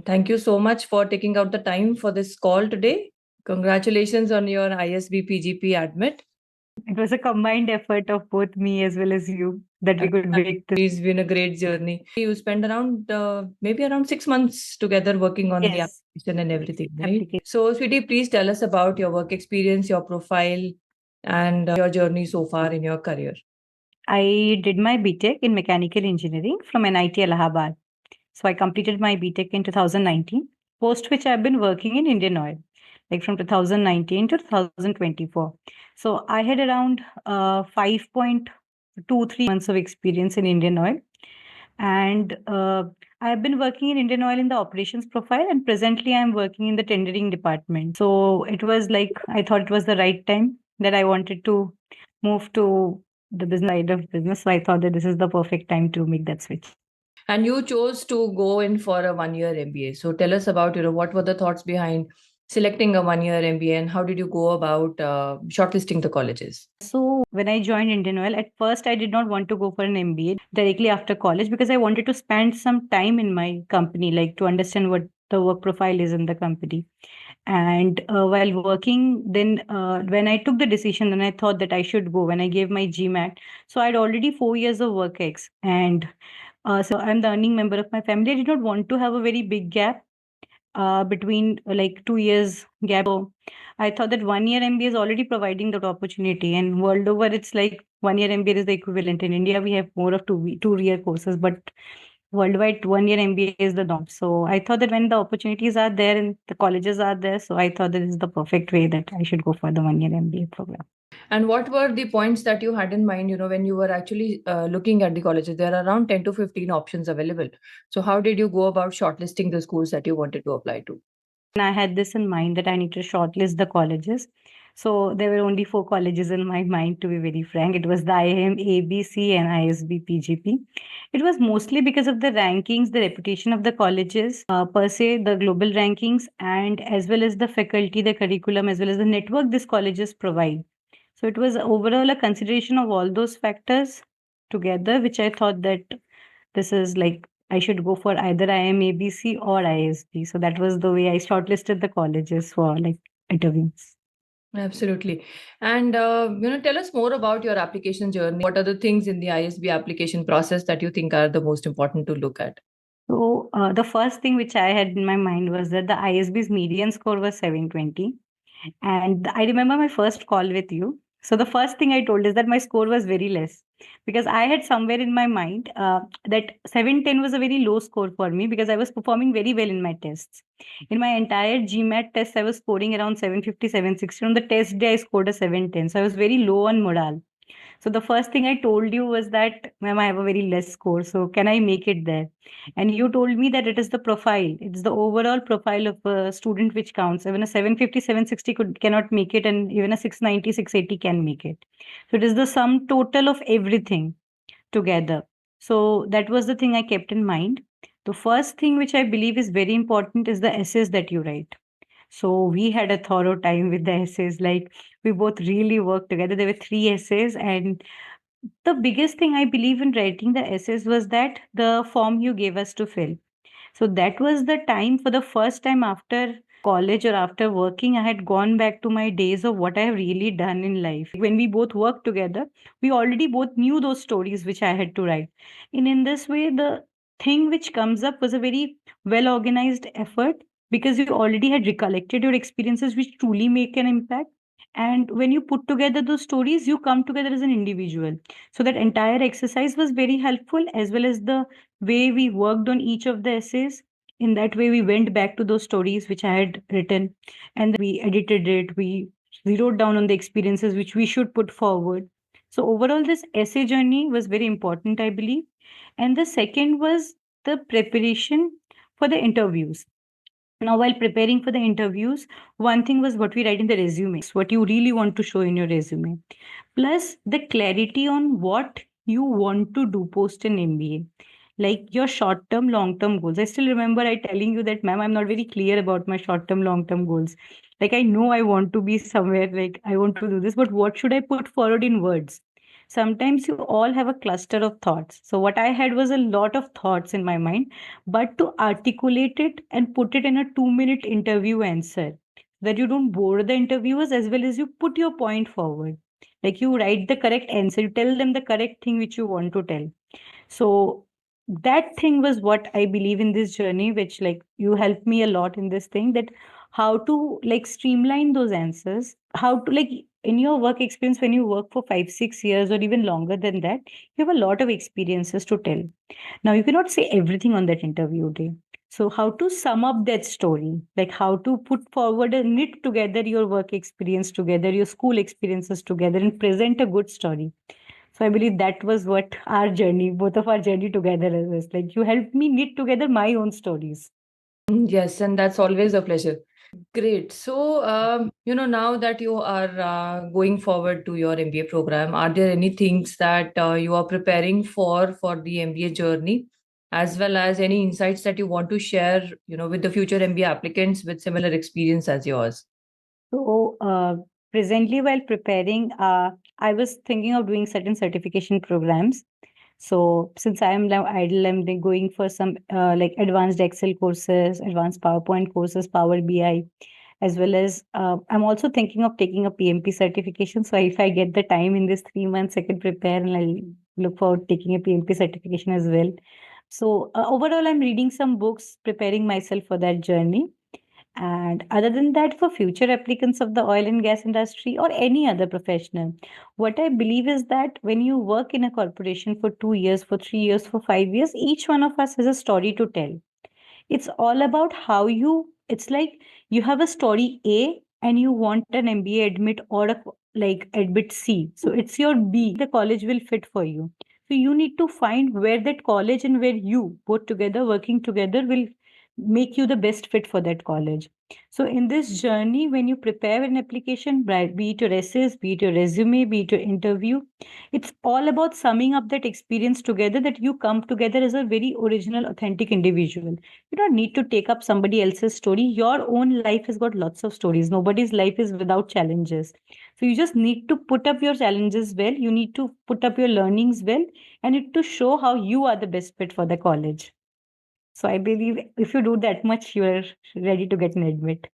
Thank you so much for taking out the time for this call today. Congratulations on your ISB PGP admit. It was a combined effort of both me as well as you that we could make this. It's been a great journey. You spent around maybe around 6 months together working on the Yes. application and everything, right? Application. So, Sweetie, please tell us about your work experience, your profile, and your journey so far in your career. I did my BTech in mechanical engineering from NIT Allahabad. So I completed my BTech in 2019, post which I've been working in Indian Oil, like from 2019 to 2024. So I had around 5.23 months of experience in Indian Oil. And I've been working in Indian Oil in the operations profile, and presently I'm working in the tendering department. So it was like I thought it was the right time that I wanted to move to the business side of business. So I thought that this is the perfect time to make that switch. And you chose to go in for a 1 year MBA. So tell us about, what were the thoughts behind selecting a 1 year MBA and how did you go about shortlisting the colleges? So when I joined Indian Oil, at first I did not want to go for an MBA directly after college because I wanted to spend some time in my company, like to understand what the work profile is in the company. And while working, then when I took the decision, then I thought that I should go when I gave my GMAT. So I had already 4 years of work ex, and so I'm the earning member of my family. I did not want to have a very big gap between like 2 years gap. So I thought that 1 year MBA is already providing that opportunity, and world over, it's like 1 year MBA is the equivalent. In India, we have more of two-year courses, but worldwide 1 year MBA is the norm. So I thought that when the opportunities are there and the colleges are there, so I thought that this is the perfect way that I should go for the 1 year MBA program. And what were the points that you had in mind, when you were actually looking at the colleges? There are around 10 to 15 options available. So how did you go about shortlisting the schools that you wanted to apply to? And I had this in mind that I need to shortlist the colleges. So there were only 4 colleges in my mind, to be very frank. It was the IIM ABC and ISB PGP. It was mostly because of the rankings, the reputation of the colleges, per se, the global rankings, and as well as the faculty, the curriculum, as well as the network these colleges provide. So it was overall a consideration of all those factors together, which I thought that this is like I should go for either IMABC or ISB. So that was the way I shortlisted the colleges for like interviews. Absolutely. And, tell us more about your application journey. What are the things in the ISB application process that you think are the most important to look at? So the first thing which I had in my mind was that the ISB's median score was 720. And I remember my first call with you. So the first thing I told is that my score was very less because I had somewhere in my mind that 710 was a very low score for me because I was performing very well in my tests. In my entire GMAT test, I was scoring around 750, 760. On the test day, I scored a 710. So I was very low on morale. So the first thing I told you was that, ma'am, I have a very less score. So can I make it there? And you told me that it is the profile. It's the overall profile of a student which counts. Even a 750, 760 cannot make it, and even a 690, 680 can make it. So it is the sum total of everything together. So that was the thing I kept in mind. The first thing which I believe is very important is the essays that you write. So we had a thorough time with the essays. Like we both really worked together. There were 3 essays, and the biggest thing I believe in writing the essays was that the form you gave us to fill. So that was the time for the first time after college or after working, I had gone back to my days of what I have really done in life. When we both worked together, we already both knew those stories which I had to write. And in this way, the thing which comes up was a very well organized effort because you already had recollected your experiences which truly make an impact. And when you put together those stories, you come together as an individual. So that entire exercise was very helpful, as well as the way we worked on each of the essays. In that way, we went back to those stories which I had written and we edited it. We zeroed down on the experiences which we should put forward. So, overall, this essay journey was very important, I believe. And the second was the preparation for the interviews. Now, while preparing for the interviews, one thing was what we write in the resume, what you really want to show in your resume, plus the clarity on what you want to do post an MBA, like your short term, long term goals. I still remember I telling you that, ma'am, I'm not very clear about my short term, long term goals. Like, I know I want to be somewhere, like, I want to do this, but what should I put forward in words? sometimes you all have a cluster of thoughts. So what I had was a lot of thoughts in my mind, but to articulate it and put it in a 2-minute interview answer, that you don't bore the interviewers as well as you put your point forward. Like you write the correct answer, you tell them the correct thing which you want to tell. So that thing was what I believe in this journey, which like you helped me a lot in this thing, that how to like streamline those answers, how to like in your work experience, when you work for 5 6 years or even longer than that, you have a lot of experiences to tell. Now you cannot say everything on that interview day. So how to sum up that story, like how to put forward and knit together your work experience together, your school experiences together, and present a good story. So I believe that was what our journey, both of our journey together is. Like you helped me knit together my own stories. Yes, and that's always a pleasure. Great. So, now that you are going forward to your MBA program, are there any things that you are preparing for the MBA journey, as well as any insights that you want to share, with the future MBA applicants with similar experience as yours? So presently, while preparing, I was thinking of doing certain certification programs. So since I am now idle, I'm then going for some like advanced Excel courses, advanced PowerPoint courses, Power BI, as well as I'm also thinking of taking a PMP certification. So if I get the time in this 3 months, I can prepare and I'll look forward to taking a PMP certification as well. So overall, I'm reading some books, preparing myself for that journey. And other than that, for future applicants of the oil and gas industry or any other professional, what I believe is that when you work in a corporation for 2 years, for 3 years, for 5 years, each one of us has a story to tell. It's all about how you, it's like you have a story A and you want an MBA admit or a like admit C. So it's your B, the college will fit for you. So you need to find where that college and where you both together working together will make you the best fit for that college. So in this journey, when you prepare an application, be it your essays, be it your resume, be it your interview, it's all about summing up that experience together, that you come together as a very original, authentic individual. You don't need to take up somebody else's story. Your own life has got lots of stories. Nobody's life is without challenges. So you just need to put up your challenges well. You need to put up your learnings well, and it to show how you are the best fit for the college. So I believe if you do that much, you are ready to get an admit.